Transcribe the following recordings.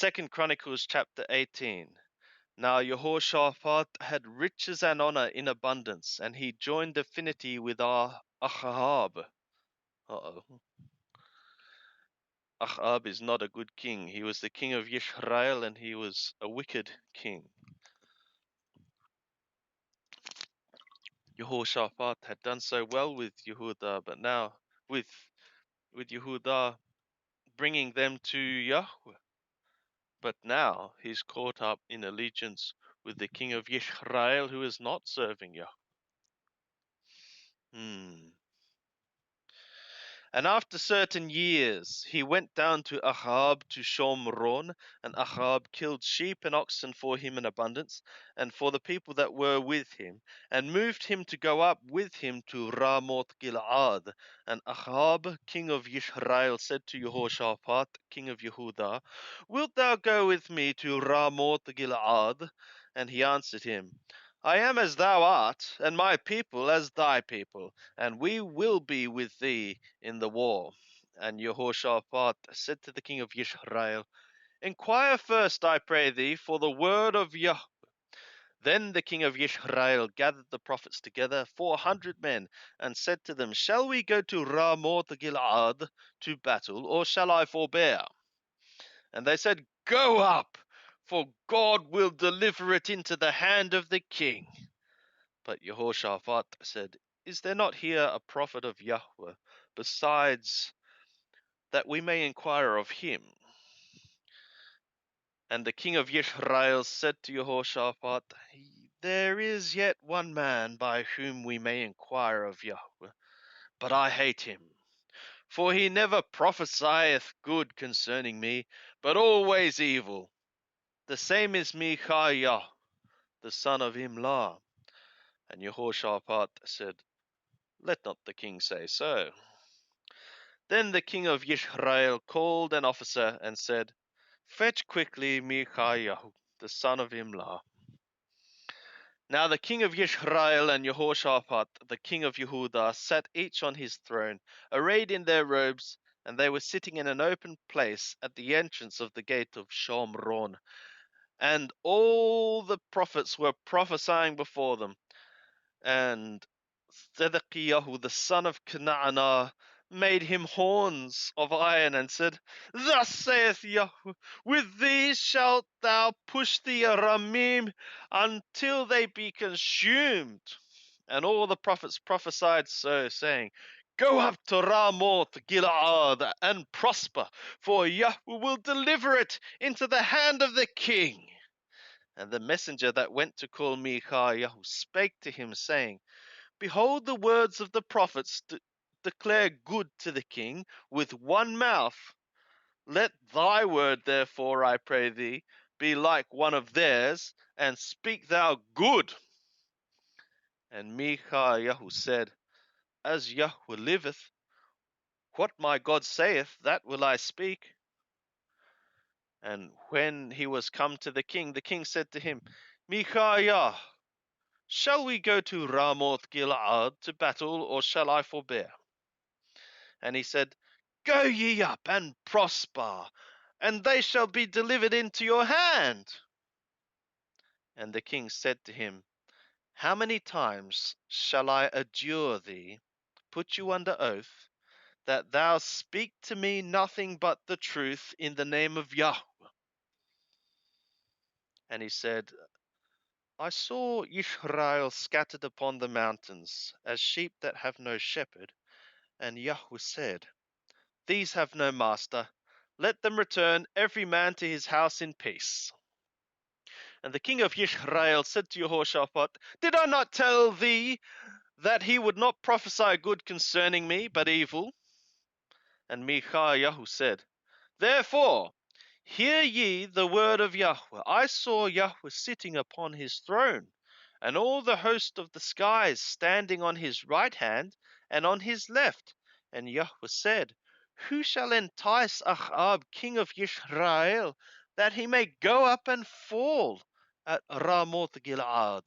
2 Chronicles chapter 18. Now Jehoshaphat had riches and honor in abundance, and he joined affinity with Ahab. Ahab is not a good king. He was the king of Israel, and he was a wicked king. Jehoshaphat had done so well with Yehuda, but now with Yehuda bringing them to Yahweh. But now he's caught up in allegiance with the king of Israel, who is not serving Yahweh. And after certain years, he went down to Ahab to Shomron, and Ahab killed sheep and oxen for him in abundance, and for the people that were with him, and moved him to go up with him to Ramoth Gilead. And Ahab, king of Israel, said to Jehoshaphat, king of Yehuda, Wilt thou go with me to Ramoth Gilead? And he answered him, I am as thou art, and my people as thy people, and we will be with thee in the war. And Jehoshaphat said to the king of Israel, Inquire first, I pray thee, for the word of Yahweh. Then the king of Israel gathered the prophets together, 400 men, and said to them, Shall we go to Ramoth Gilead to battle, or shall I forbear? And they said, Go up, for God will deliver it into the hand of the king. But Jehoshaphat said, Is there not here a prophet of Yahweh, besides that we may inquire of him? And the king of Israel said to Jehoshaphat, There is yet one man by whom we may inquire of Yahweh, but I hate him. For he never prophesieth good concerning me, but always evil. The same is Micaiah, the son of Imlah. And Jehoshaphat said, Let not the king say so. Then the king of Israel called an officer and said, Fetch quickly Micaiah, the son of Imlah. Now the king of Israel and Jehoshaphat, the king of Yehuda, sat each on his throne, arrayed in their robes, and they were sitting in an open place at the entrance of the gate of Shomron. And all the prophets were prophesying before them. And Zedekiah, the son of Kenana, made him horns of iron and said, Thus saith Yahweh, with these shalt thou push the Aramim until they be consumed. And all the prophets prophesied so, saying, Go up to Ramoth Gilead and prosper, for Yahweh will deliver it into the hand of the king. And the messenger that went to call Micaiah spake to him, saying, Behold, the words of the prophets declare good to the king with one mouth. Let thy word, therefore, I pray thee, be like one of theirs, and speak thou good. And Micaiah said, As Yahweh liveth, what my God saith, that will I speak. And when he was come to the king said to him, Micaiah, shall we go to Ramoth Gilead to battle, or shall I forbear? And he said, Go ye up and prosper, and they shall be delivered into your hand. And the king said to him, How many times shall I adjure thee, put you under oath, that thou speak to me nothing but the truth in the name of Yahweh? And he said, I saw Israel scattered upon the mountains, as sheep that have no shepherd. And Yahweh said, These have no master. Let them return every man to his house in peace. And the king of Israel said to Jehoshaphat, Did I not tell thee that he would not prophesy good concerning me, but evil? And Micaiah said, Therefore, hear ye the word of Yahweh. I saw Yahweh sitting upon his throne, and all the host of the skies standing on his right hand and on his left. And Yahweh said, Who shall entice Ahab, king of Israel, that he may go up and fall at Ramoth Gilead?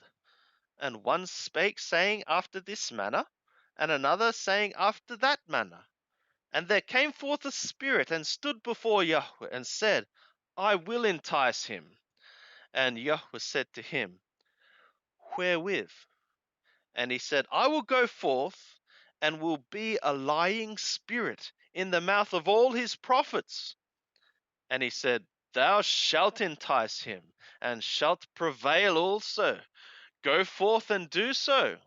And one spake, saying after this manner, and another saying after that manner. And there came forth a spirit, and stood before Yahweh, and said, I will entice him. And Yahweh said to him, Wherewith? And he said, I will go forth and will be a lying spirit in the mouth of all his prophets. And he said, Thou shalt entice him, and shalt prevail also. Go forth and do so.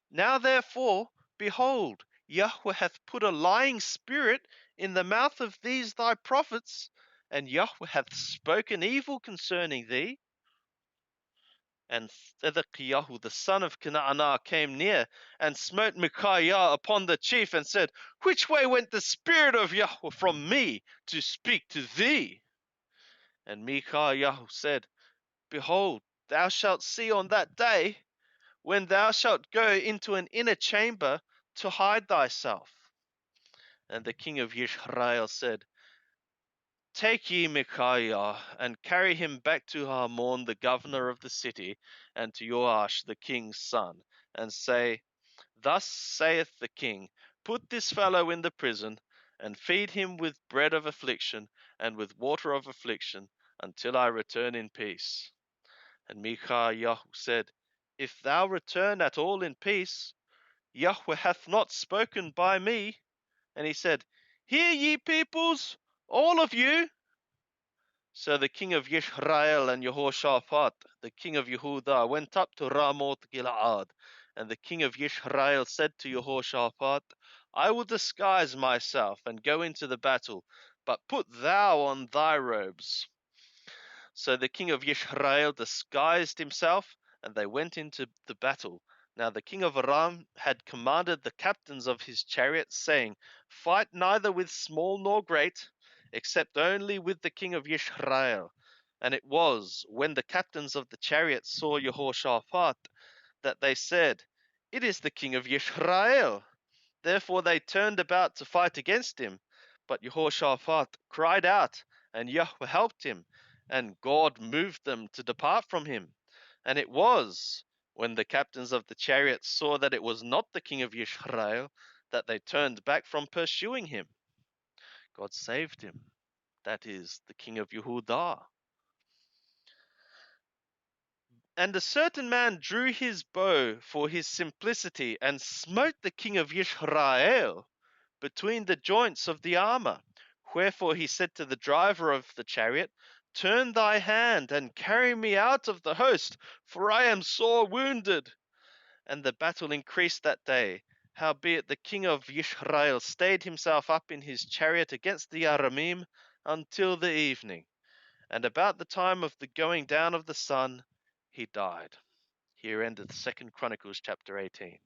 Now therefore, behold, Yahweh hath put a lying spirit in the mouth of these thy prophets, and Yahweh hath spoken evil concerning thee. And Zedekiah the son of Kena'anah came near, and smote Micaiah upon the chief, and said, Which way went the spirit of Yahweh from me to speak to thee? And Micaiah said, Behold, thou shalt see on that day, when thou shalt go into an inner chamber to hide thyself. And the king of Israel said, Take ye Micaiah, and carry him back to Harmon the governor of the city, and to Joash the king's son, and say, Thus saith the king, Put this fellow in the prison, and feed him with bread of affliction, and with water of affliction, until I return in peace. And Micaiah said, If thou return at all in peace, Yahweh hath not spoken by me. And he said, Hear ye peoples, all of you. So the king of Israel and Jehoshaphat, the king of Yehudah, went up to Ramoth Gilead. And the king of Israel said to Jehoshaphat, I will disguise myself and go into the battle, but put thou on thy robes. So the king of Israel disguised himself, and they went into the battle. Now the king of Aram had commanded the captains of his chariots, saying, Fight neither with small nor great, except only with the king of Israel. And it was, when the captains of the chariots saw Jehoshaphat, that they said, It is the king of Israel. Therefore they turned about to fight against him. But Jehoshaphat cried out, and Yahweh helped him, and God moved them to depart from him. And it was, when the captains of the chariots saw that it was not the king of Israel, that they turned back from pursuing him. God saved him. That is, the king of Yehudah. And a certain man drew his bow for his simplicity, and smote the king of Israel between the joints of the armor. Wherefore he said to the driver of the chariot, Turn thy hand, and carry me out of the host, for I am sore wounded. And the battle increased that day. Howbeit the king of Israel stayed himself up in his chariot against the Aramim until the evening. And about the time of the going down of the sun, he died. Here endeth 2 Chronicles chapter 18.